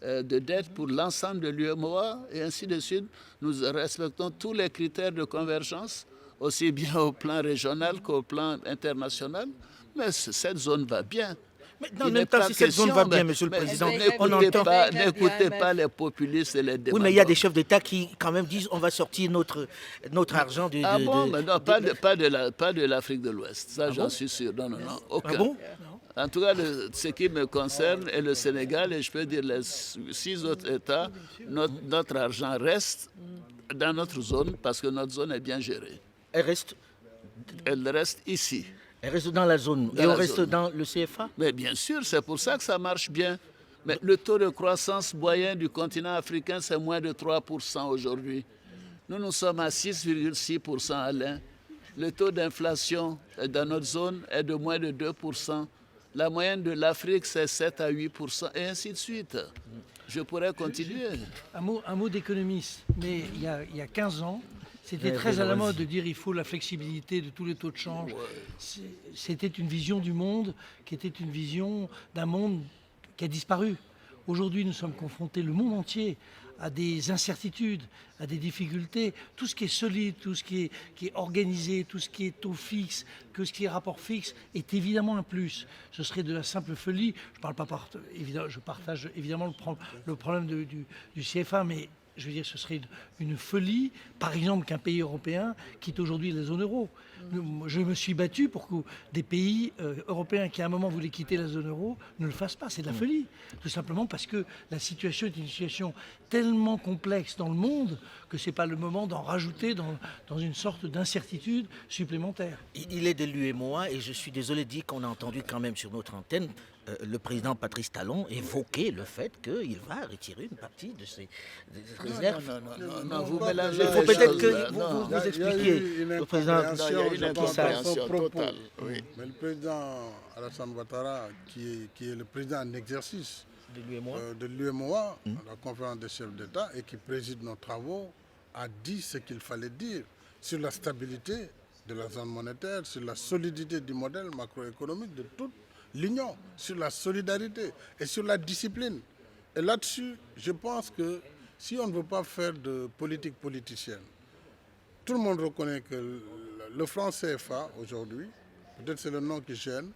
de dette pour l'ensemble de l'UEMOA, et ainsi de suite. Nous respectons tous les critères de convergence, aussi bien au plan régional qu'au plan international. Mais cette zone va bien. Mais dans le même temps, si cette zone va bien, monsieur le Président, n'écoutez pas les populistes et les démagores. Oui, mais il y a des chefs d'État qui quand même disent on va sortir notre argent de... Ah bon, mais non, pas de l'Afrique de l'Ouest. Ça, j'en suis sûr. Non, aucun. Ah bon? En tout cas, ce qui me concerne est le Sénégal, et je peux dire les 6 autres États, notre argent reste dans notre zone, parce que notre zone est bien gérée. Elle reste, Elle reste ici. elle reste dans la zone. Dans Et on la reste zone. dans le CFA? Mais bien sûr, c'est pour ça que ça marche bien. Mais le taux de croissance moyen du continent africain, c'est moins de 3% aujourd'hui. Nous sommes à 6,6%, Alain. Le taux d'inflation dans notre zone est de moins de 2%. La moyenne de l'Afrique, c'est 7 à 8%, et ainsi de suite. Je pourrais continuer. Un mot d'économiste, mais il y a 15 ans, c'était Ouais, très à la vas-y. mode de dire il faut la flexibilité de tous les taux de change. C'était une vision du monde qui était une vision d'un monde qui a disparu. Aujourd'hui, nous sommes confrontés, le monde entier, à des incertitudes, à des difficultés. Tout ce qui est solide, tout ce qui est organisé, tout ce qui est taux fixe, que ce qui est rapport fixe, est évidemment un plus. Ce serait de la simple folie. Je partage évidemment le problème du CFA, mais je veux dire, ce serait une folie, par exemple, qu'un pays européen quitte aujourd'hui la zone euro. Je me suis battu pour que des pays européens qui à un moment voulaient quitter la zone euro ne le fassent pas. C'est de la folie. Tout simplement parce que la situation est une situation tellement complexe dans le monde que ce n'est pas le moment d'en rajouter dans une sorte d'incertitude supplémentaire. Il est de l'UEMOA et je suis désolé de dire qu'on a entendu quand même sur notre antenne le président Patrice Talon évoquer le fait qu'il va retirer une partie de ses réserves. Non, vous mélangez Il faut les peut-être choses, que là. vous, Non. vous Il y a expliquiez, eu une le président. incompréhension, Non, il y a une je pense, dans incompréhension son propos. totale, oui. Mais le président Alassane Ouattara, qui est le président en exercice De l'UEMOA. de l'UEMOA, la conférence des chefs d'État, et qui préside nos travaux, a dit ce qu'il fallait dire sur la stabilité de la zone monétaire, sur la solidité du modèle macroéconomique de toute l'Union, sur la solidarité et sur la discipline. Et là-dessus, je pense que si on ne veut pas faire de politique politicienne, tout le monde reconnaît que le franc CFA aujourd'hui, peut-être c'est le nom qui gêne,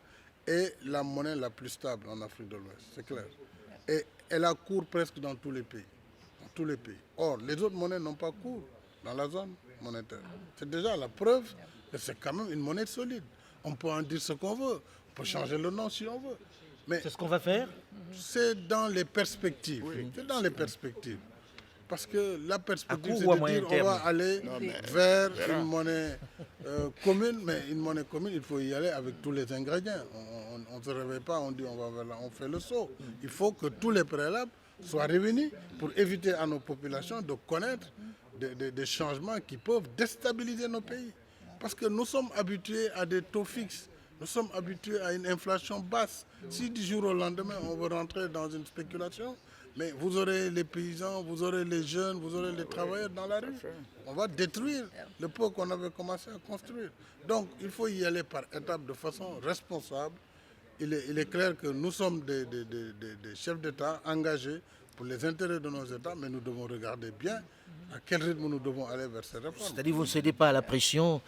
est la monnaie la plus stable en Afrique de l'Ouest, c'est clair. Et elle a cours presque dans tous les pays. Dans tous les pays. Or, les autres monnaies n'ont pas cours dans la zone monétaire. C'est déjà la preuve que c'est quand même une monnaie solide. On peut en dire ce qu'on veut, on peut changer le nom si on veut. Mais C'est ce qu'on va faire. c'est dans les perspectives. C'est dans les perspectives. Parce que la perspective, À c'est court ou à de moyen dire terme? on va aller vers une monnaie commune, mais une monnaie commune, il faut y aller avec tous les ingrédients. On ne se réveille pas, on dit on va vers là, on fait le saut. Il faut que tous les préalables soient réunis pour éviter à nos populations de connaître des changements qui peuvent déstabiliser nos pays. Parce que nous sommes habitués à des taux fixes. Nous sommes habitués à une inflation basse. Si du jour au lendemain, on veut rentrer dans une spéculation, mais vous aurez les paysans, vous aurez les jeunes, vous aurez les travailleurs dans la rue. On va détruire le peu qu'on avait commencé à construire. Donc, il faut y aller par étapes de façon responsable. Il est clair que nous sommes des chefs d'État engagés pour les intérêts de nos États, mais nous devons regarder bien à quel rythme nous devons aller vers ces réformes. C'est-à-dire vous ne cédez pas à la pression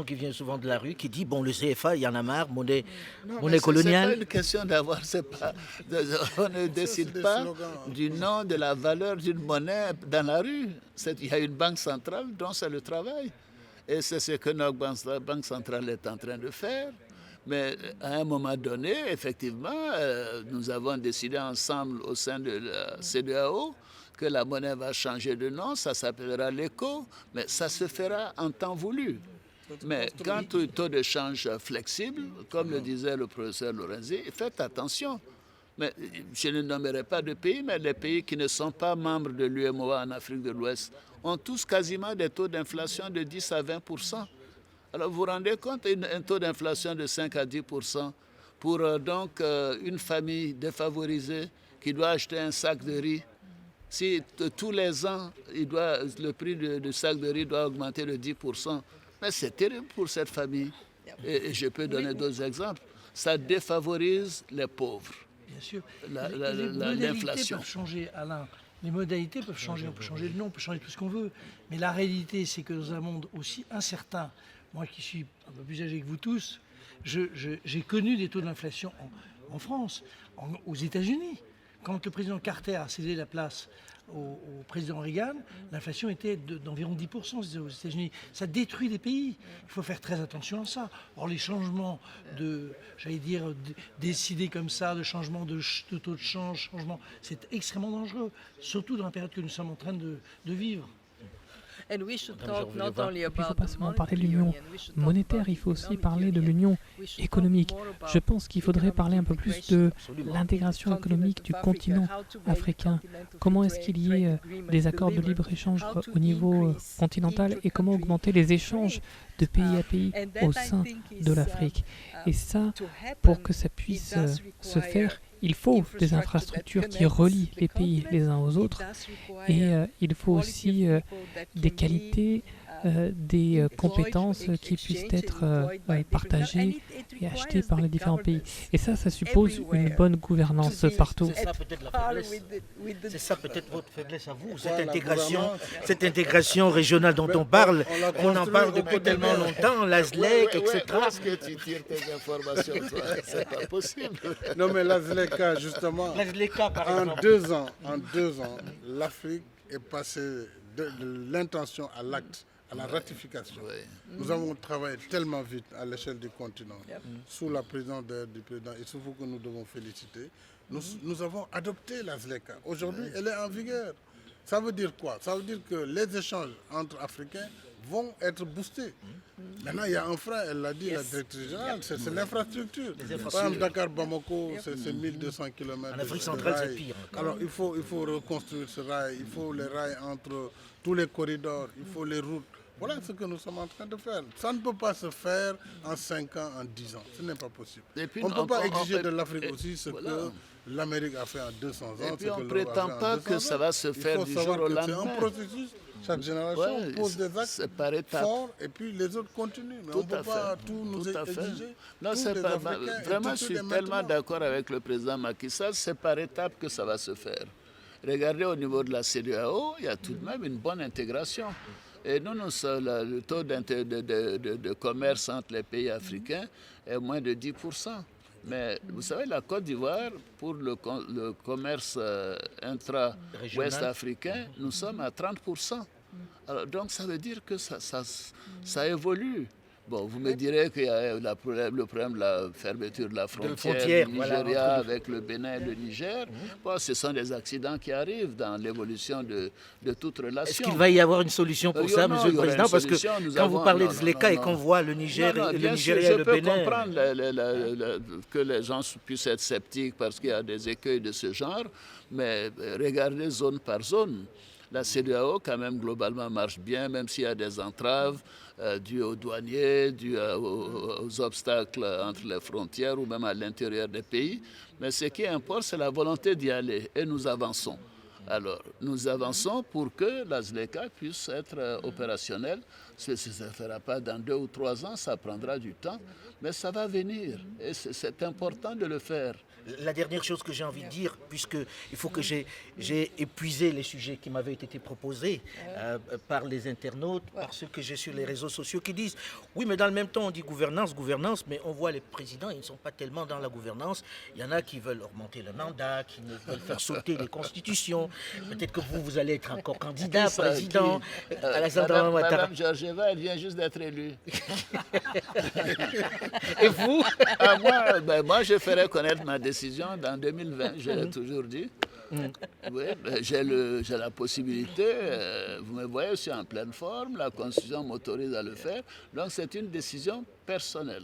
qui vient souvent de la rue, qui dit bon le CFA, il y en a marre, monnaie C'est pas coloniale. une question d'avoir, on ne décide des pas slogans. du nom, de la valeur d'une monnaie dans la rue. Il y a une banque centrale dont c'est le travail. Et c'est ce que notre banque centrale est en train de faire. Mais à un moment donné, effectivement, nous avons décidé ensemble au sein de la CEDEAO que la monnaie va changer de nom, ça s'appellera l'ECO, mais ça se fera en temps voulu. Mais quant au taux de change flexible, comme le disait le professeur Lorenzi, faites attention. Mais je ne nommerai pas de pays, mais les pays qui ne sont pas membres de l'UEMOA en Afrique de l'Ouest ont tous quasiment des taux d'inflation de 10 à 20%. Alors vous vous rendez compte, un taux d'inflation de 5 à 10% pour donc une famille défavorisée qui doit acheter un sac de riz. Si tous les ans, le prix du sac de riz doit augmenter de 10%, mais c'est terrible pour cette famille. Et je peux donner d'autres exemples. Ça défavorise les pauvres. Bien sûr. L'inflation. Les modalités peuvent changer, Alain. Les modalités peuvent changer. On peut changer le nom, on peut changer tout ce qu'on veut. Mais la réalité, c'est que dans un monde aussi incertain, moi qui suis un peu plus âgé que vous tous, j'ai connu des taux d'inflation en France, aux États-Unis. Quand le président Carter a cédé la place au président Reagan, l'inflation était d'environ 10% aux États-Unis. Ça détruit les pays. Il faut faire très attention à ça. Or, les changements décidés comme ça, de changement de taux de change, c'est extrêmement dangereux, surtout dans la période que nous sommes en train de vivre. Et puis, il ne faut pas seulement parler de l'union monétaire, il faut aussi parler de l'union économique. Je pense qu'il faudrait parler un peu plus de l'intégration économique du continent africain. Comment est-ce qu'il y ait des accords de libre-échange au niveau continental et comment augmenter les échanges de pays à pays au sein de l'Afrique. Et ça, pour que ça puisse se faire, il faut des infrastructures qui relient les pays les uns aux autres et il faut aussi des qualités, des compétences qui puissent être partagées et achetées par les différents pays. Et ça suppose une bonne gouvernance partout. C'est ça peut-être la faiblesse. C'est ça peut-être votre faiblesse à vous, cette intégration régionale dont on parle. On en parle depuis tellement longtemps, la ZLEC, etc. Où est-ce que tu tires tes informations, toi? C'est pas possible. Non, mais la ZLECA, justement, La ZLECA, par en exemple. 2 ans, l'Afrique est passée de l'intention à l'acte, à la ratification. Oui. Nous avons travaillé tellement vite à l'échelle du continent, sous la présidence du président Issoufou que nous devons féliciter. Nous avons adopté la ZLECA. Aujourd'hui, elle est en vigueur. Ça veut dire quoi? Ça veut dire que les échanges entre Africains vont être boostés. Maintenant, il y a un frein, elle l'a dit, la directrice générale, c'est l'infrastructure. Par exemple, Dakar-Bamako, c'est 1200 km. En Afrique centrale, c'est pire. Alors, il faut reconstruire ce rail, il faut les rails entre tous les corridors, il faut les routes. Voilà ce que nous sommes en train de faire. Ça ne peut pas se faire en 5 ans, en 10 ans. Ce n'est pas possible. On ne peut pas exiger de l'Afrique aussi ce que l'Amérique a fait en 200 ans. Et puis on ne prétend pas que ça va se faire du jour au lendemain. C'est un processus. Chaque génération pose des actes forts et puis les autres continuent. Mais on ne peut pas tout nous exiger. Non, c'est pas vraiment, je suis tellement d'accord avec le président Macky Sall. C'est par étapes que ça va se faire. Regardez au niveau de la CEDEAO, il y a tout de même une bonne intégration. Et nous, le taux de commerce entre les pays africains est moins de 10%. Mais vous savez, la Côte d'Ivoire, pour le commerce intra-ouest africain, nous sommes à 30%. Alors, donc, ça veut dire que ça évolue. Bon, vous me direz qu'il y a le problème de la fermeture de la frontière du Nigeria avec le Bénin et le Niger. Bon, ce sont des accidents qui arrivent dans l'évolution de toute relation. Est-ce qu'il va y avoir une solution pour ça, Monsieur le Président? Parce que quand vous parlez de ZLECA et qu'on voit le Niger, le Nigeria et le Bénin... Je peux comprendre que les gens puissent être sceptiques parce qu'il y a des écueils de ce genre, mais regardez zone par zone. La CEDEAO, quand même, globalement, marche bien, même s'il y a des entraves dues aux douaniers, dues aux obstacles entre les frontières ou même à l'intérieur des pays. Mais ce qui importe, c'est la volonté d'y aller. Et nous avançons. Alors, nous avançons pour que la ZLECA puisse être opérationnelle. Ça ne se fera pas dans 2 ou 3 ans, ça prendra du temps, mais ça va venir. Et c'est important de le faire. La dernière chose que j'ai envie de dire, puisqu'il faut que j'ai épuisé les sujets qui m'avaient été proposés par les internautes, par ceux que j'ai sur les réseaux sociaux qui disent « Oui, mais dans le même temps, on dit gouvernance, mais on voit les présidents, ils ne sont pas tellement dans la gouvernance. Il y en a qui veulent augmenter le mandat, qui veulent faire sauter les constitutions. Peut-être que vous allez être encore candidat, président. Madame Georgieva, elle vient juste d'être élue. Et vous? Moi, je ferai connaître ma décision dans 2020, je l'ai toujours dit. Oui, j'ai la possibilité, vous me voyez, je suis en pleine forme, la Constitution m'autorise à le faire, donc c'est une décision personnelle.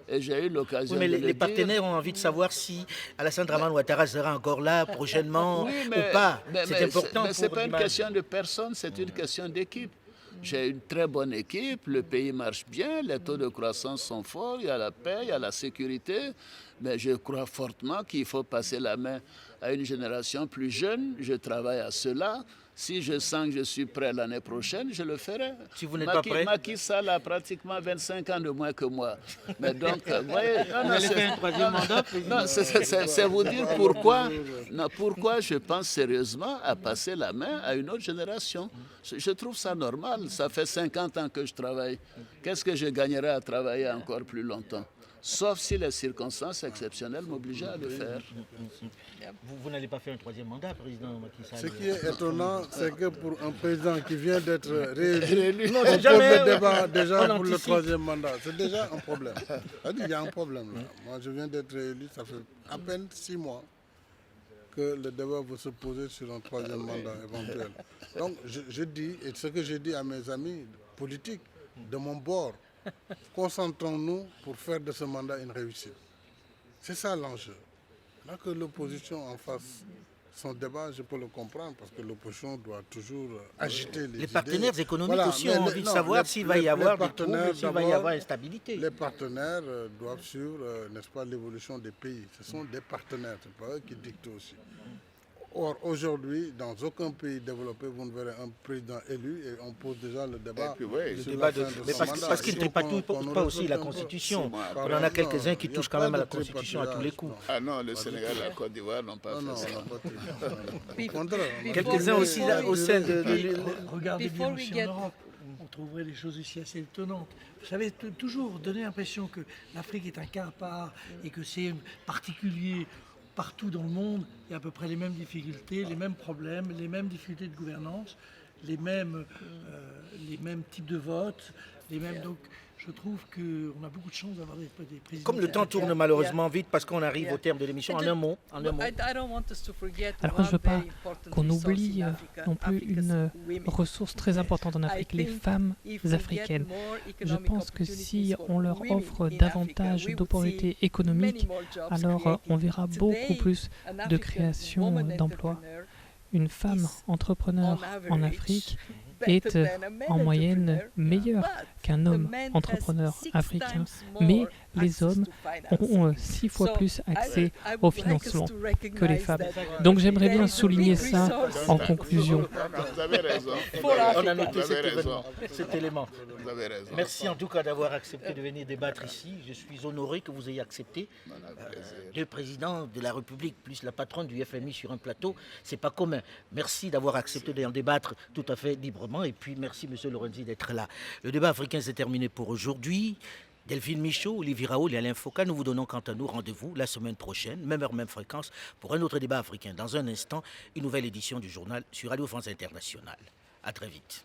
Et j'ai eu l'occasion mais de le dire. Les partenaires ont envie de savoir si Alassane Dramane Ouattara sera encore là prochainement ou pas. C'est important. Mais ce n'est pas une question de personne, c'est une question d'équipe. J'ai une très bonne équipe, le pays marche bien, les taux de croissance sont forts, il y a la paix, il y a la sécurité, mais je crois fortement qu'il faut passer la main à une génération plus jeune. Je travaille à cela. Si je sens que je suis prêt l'année prochaine, je le ferai. Si vous n'êtes pas prêt? Macky Sall a pratiquement 25 ans de moins que moi. Mais donc, vous voyez, vous allez faire un troisième mandat? Non, c'est vous dire pourquoi je pense sérieusement à passer la main à une autre génération. Je trouve ça normal. Ça fait 50 ans que je travaille. Qu'est-ce que je gagnerais à travailler encore plus longtemps? Sauf si les circonstances exceptionnelles m'obligeaient à le faire. Vous n'allez pas faire un troisième mandat, président Macky Sall? Ce qui est étonnant, c'est que pour un président qui vient d'être réélu, non, on pose le débat déjà pour le troisième mandat. C'est déjà un problème. Il y a un problème là. Moi, je viens d'être réélu, ça fait à peine 6 mois que le débat va se poser sur un troisième mandat éventuel. Donc je dis, et ce que j'ai dit à mes amis politiques de mon bord, concentrons-nous pour faire de ce mandat une réussite. C'est ça l'enjeu. Là que l'opposition en fasse son débat, je peux le comprendre, parce que l'opposition doit toujours agiter les idées. partenaires économiques Voilà, aussi mais ont envie de savoir s'il va y avoir des partenaires, troubles, s'il va y d'abord, avoir instabilité. Les partenaires doivent suivre, n'est-ce pas, l'évolution des pays. Ce sont des partenaires, ce n'est pas eux qui dictent aussi. Or, aujourd'hui, dans aucun pays développé, vous ne verrez un président élu et on pose déjà le débat. Mais parce qu'il ne tripatouille pas aussi la Constitution. On en a quelques-uns qui touchent quand même à la Constitution à tous les coups. Ah non, le Sénégal et la Côte d'Ivoire n'ont pas fait ça. Quelques-uns aussi au sein de... Regardez bien aussi en Europe. On trouverait des choses ici assez étonnantes. Vous savez, toujours donner l'impression que l'Afrique est un cas à part et que c'est particulier. Partout dans le monde, il y a à peu près les mêmes difficultés, les mêmes problèmes, les mêmes difficultés de gouvernance, les mêmes types de vote, les mêmes. Donc, je trouve qu'on a beaucoup de chance d'avoir des présidents. Comme le temps tourne malheureusement vite parce qu'on arrive au terme de l'émission, en un mot. Alors je ne veux pas qu'on oublie non plus une ressource très importante en Afrique, les femmes africaines. Je pense que si on leur offre davantage d'opportunités économiques, alors on verra beaucoup plus de création d'emplois. Une femme entrepreneur en Afrique est en moyenne meilleure qu'un homme entrepreneur africain, mais les hommes ont 6 fois plus accès au financement que les femmes. Donc j'aimerais bien souligner ça en conclusion. Vous avez raison. On a noté cet élément. Vous avez raison. Merci en tout cas d'avoir accepté de venir débattre ici. Je suis honoré que vous ayez accepté. Deux présidents de la République plus la patronne du FMI sur un plateau, c'est pas commun. Merci d'avoir accepté d'en débattre tout à fait librement. Et puis merci M. Lorenzi d'être là. Le débat africain s'est terminé pour aujourd'hui. Delphine Michaud, Olivier Raoul et Alain Foucault, nous vous donnons quant à nous rendez-vous la semaine prochaine, même heure, même fréquence, pour un autre débat africain. Dans un instant, une nouvelle édition du journal sur Radio France Internationale. À très vite.